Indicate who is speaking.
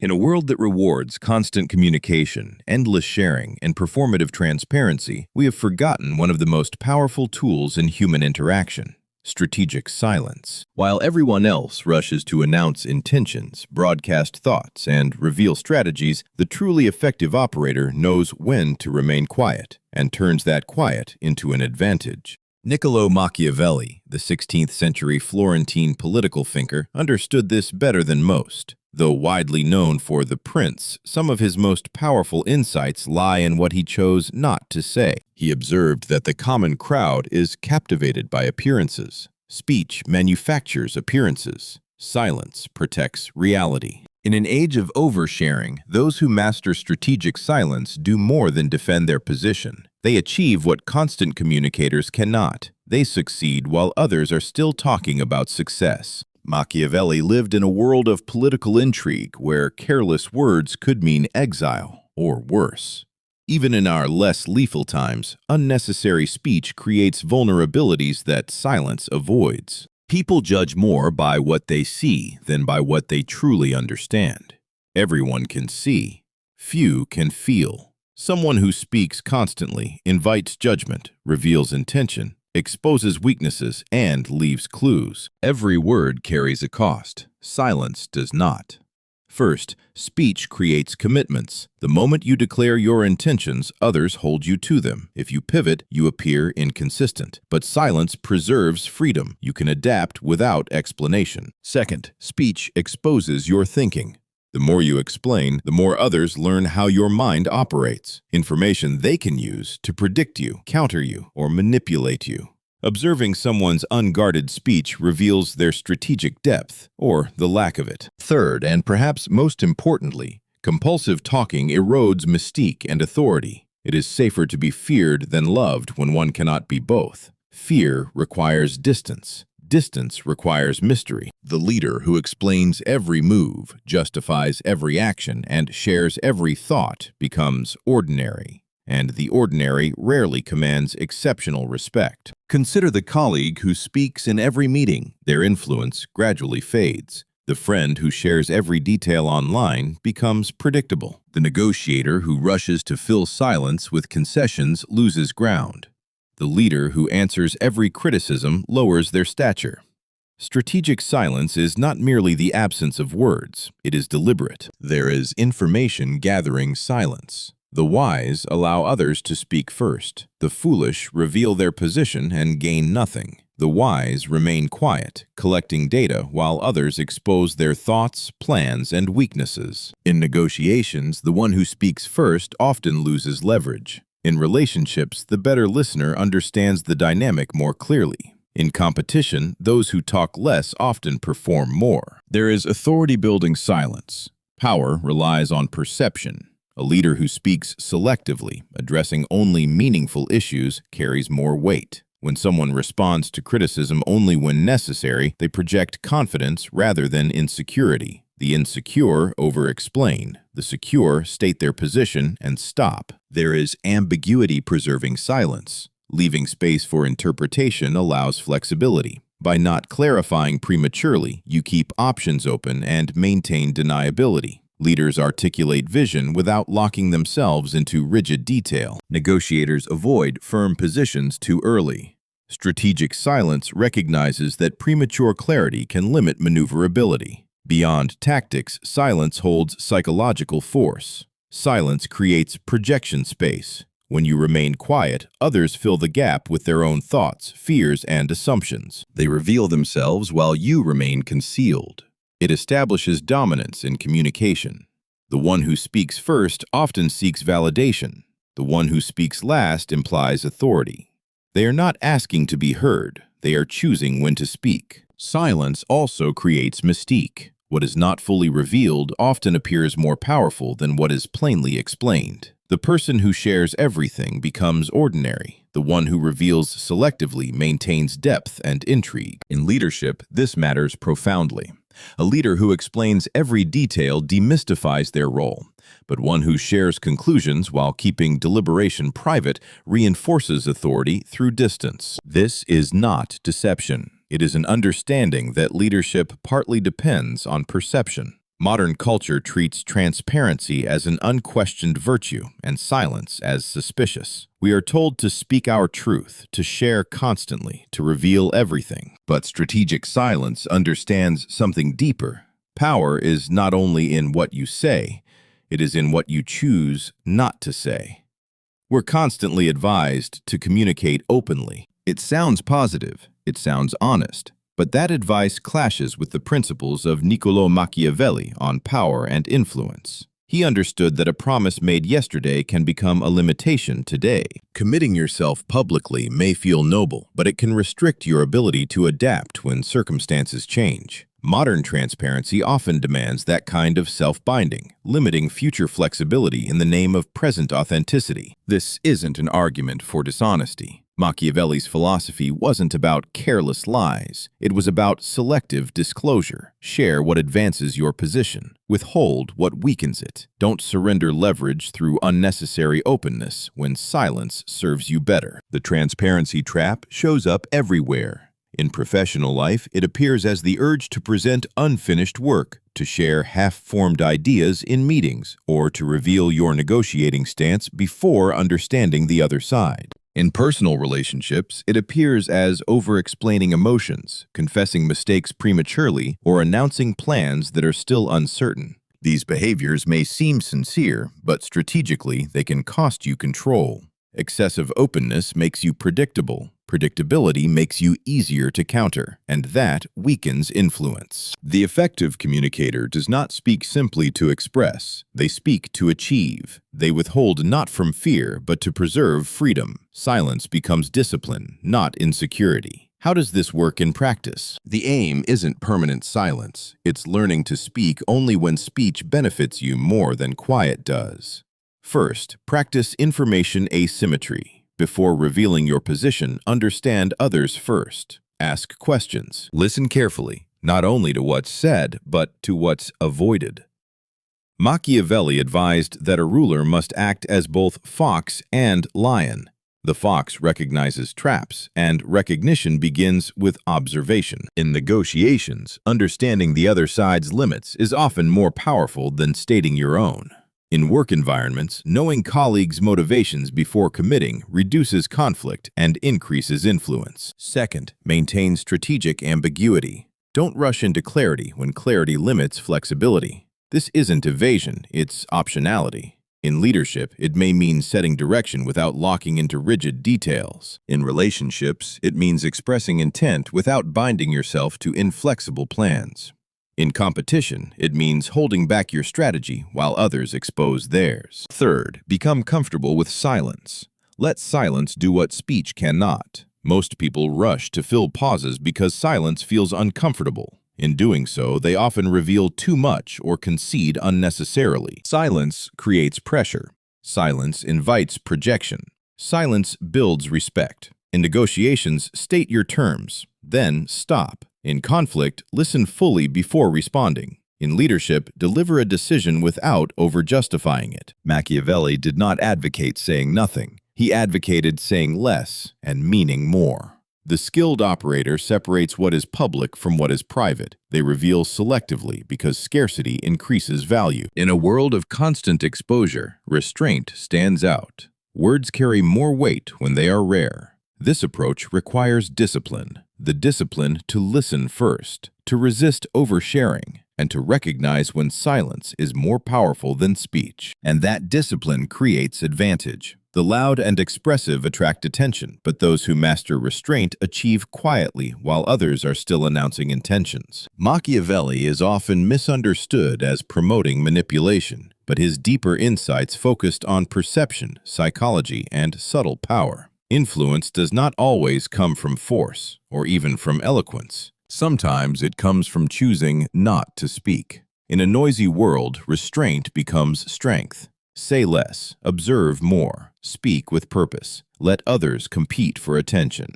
Speaker 1: In a world that rewards constant communication, endless sharing, and performative transparency, we have forgotten one of the most powerful tools in human interaction: strategic silence. While everyone else rushes to announce intentions, broadcast thoughts, and reveal strategies, the truly effective operator knows when to remain quiet and turns that quiet into an advantage. Niccolo Machiavelli, the 16th century Florentine political thinker, understood this better than most. Though widely known for The Prince, some of his most powerful insights lie in what he chose not to say. He observed that the common crowd is captivated by appearances. Speech manufactures appearances. Silence protects reality. In an age of oversharing, those who master strategic silence do more than defend their position. They achieve what constant communicators cannot. They succeed while others are still talking about success. Machiavelli lived in a world of political intrigue where careless words could mean exile or worse. Even in our less lethal times, unnecessary speech creates vulnerabilities that silence avoids. People judge more by what they see than by what they truly understand. Everyone can see. Few can feel. Someone who speaks constantly invites judgment, reveals intention, exposes weaknesses, and leaves clues. Every word carries a cost. Silence does not. First, speech creates commitments. The moment you declare your intentions, others hold you to them. If you pivot, you appear inconsistent. But silence preserves freedom. You can adapt without explanation. Second, speech exposes your thinking. The more you explain, the more others learn how your mind operates, information they can use to predict you, counter you, or manipulate you. Observing someone's unguarded speech reveals their strategic depth, or the lack of it. Third, and perhaps most importantly, compulsive talking erodes mystique and authority. It is safer to be feared than loved when one cannot be both. Fear requires distance. Distance requires mystery. The leader who explains every move, justifies every action, and shares every thought becomes ordinary. And the ordinary rarely commands exceptional respect. Consider the colleague who speaks in every meeting. Their influence gradually fades. The friend who shares every detail online becomes predictable. The negotiator who rushes to fill silence with concessions loses ground. The leader who answers every criticism lowers their stature. Strategic silence is not merely the absence of words, it is deliberate. There is information gathering silence. The wise allow others to speak first. The foolish reveal their position and gain nothing. The wise remain quiet, collecting data while others expose their thoughts, plans, and weaknesses. In negotiations, the one who speaks first often loses leverage. In relationships, the better listener understands the dynamic more clearly. In competition, those who talk less often perform more. There is authority-building silence. Power relies on perception. A leader who speaks selectively, addressing only meaningful issues, carries more weight. When someone responds to criticism only when necessary, they project confidence rather than insecurity. The insecure over-explain. The secure state their position and stop. There is ambiguity-preserving silence. Leaving space for interpretation allows flexibility. By not clarifying prematurely, you keep options open and maintain deniability. Leaders articulate vision without locking themselves into rigid detail. Negotiators avoid firm positions too early. Strategic silence recognizes that premature clarity can limit maneuverability. Beyond tactics, silence holds psychological force. Silence creates projection space. When you remain quiet, others fill the gap with their own thoughts, fears, and assumptions. They reveal themselves while you remain concealed. It establishes dominance in communication. The one who speaks first often seeks validation. The one who speaks last implies authority. They are not asking to be heard. They are choosing when to speak. Silence also creates mystique. What is not fully revealed often appears more powerful than what is plainly explained. The person who shares everything becomes ordinary. The one who reveals selectively maintains depth and intrigue. In leadership, this matters profoundly. A leader who explains every detail demystifies their role, but one who shares conclusions while keeping deliberation private reinforces authority through distance. This is not deception. It is an understanding that leadership partly depends on perception. Modern culture treats transparency as an unquestioned virtue and silence as suspicious. We are told to speak our truth, to share constantly, to reveal everything. But strategic silence understands something deeper. Power is not only in what you say, it is in what you choose not to say. We're constantly advised to communicate openly. It sounds positive, it sounds honest. But that advice clashes with the principles of Niccolò Machiavelli on power and influence. He understood that a promise made yesterday can become a limitation today. Committing yourself publicly may feel noble, but it can restrict your ability to adapt when circumstances change. Modern transparency often demands that kind of self-binding, limiting future flexibility in the name of present authenticity. This isn't an argument for dishonesty. Machiavelli's philosophy wasn't about careless lies. It was about selective disclosure. Share what advances your position. Withhold what weakens it. Don't surrender leverage through unnecessary openness when silence serves you better. The transparency trap shows up everywhere. In professional life, it appears as the urge to present unfinished work, to share half-formed ideas in meetings, or to reveal your negotiating stance before understanding the other side. In personal relationships, it appears as over-explaining emotions, confessing mistakes prematurely, or announcing plans that are still uncertain. These behaviors may seem sincere, but strategically they can cost you control. Excessive openness makes you predictable. Predictability makes you easier to counter, and that weakens influence. The effective communicator does not speak simply to express. They speak to achieve. They withhold not from fear, but to preserve freedom. Silence becomes discipline, not insecurity. How does this work in practice? The aim isn't permanent silence. It's learning to speak only when speech benefits you more than quiet does. First, practice information asymmetry. Before revealing your position, understand others first. Ask questions. Listen carefully, not only to what's said, but to what's avoided. Machiavelli advised that a ruler must act as both fox and lion. The fox recognizes traps, and recognition begins with observation. In negotiations, understanding the other side's limits is often more powerful than stating your own. In work environments, knowing colleagues' motivations before committing reduces conflict and increases influence. Second, maintain strategic ambiguity. Don't rush into clarity when clarity limits flexibility. This isn't evasion, it's optionality. In leadership, it may mean setting direction without locking into rigid details. In relationships, it means expressing intent without binding yourself to inflexible plans. In competition, it means holding back your strategy while others expose theirs. Third, become comfortable with silence. Let silence do what speech cannot. Most people rush to fill pauses because silence feels uncomfortable. In doing so, they often reveal too much or concede unnecessarily. Silence creates pressure. Silence invites projection. Silence builds respect. In negotiations, state your terms, then stop. In conflict, listen fully before responding. In leadership, deliver a decision without over-justifying it. Machiavelli did not advocate saying nothing. He advocated saying less and meaning more. The skilled operator separates what is public from what is private. They reveal selectively because scarcity increases value. In a world of constant exposure, restraint stands out. Words carry more weight when they are rare. This approach requires discipline. The discipline to listen first, to resist oversharing, and to recognize when silence is more powerful than speech. And that discipline creates advantage. The loud and expressive attract attention, but those who master restraint achieve quietly while others are still announcing intentions. Machiavelli is often misunderstood as promoting manipulation, but his deeper insights focused on perception, psychology, and subtle power. Influence does not always come from force, or even from eloquence. Sometimes it comes from choosing not to speak. In a noisy world, restraint becomes strength. Say less, observe more, speak with purpose. Let others compete for attention.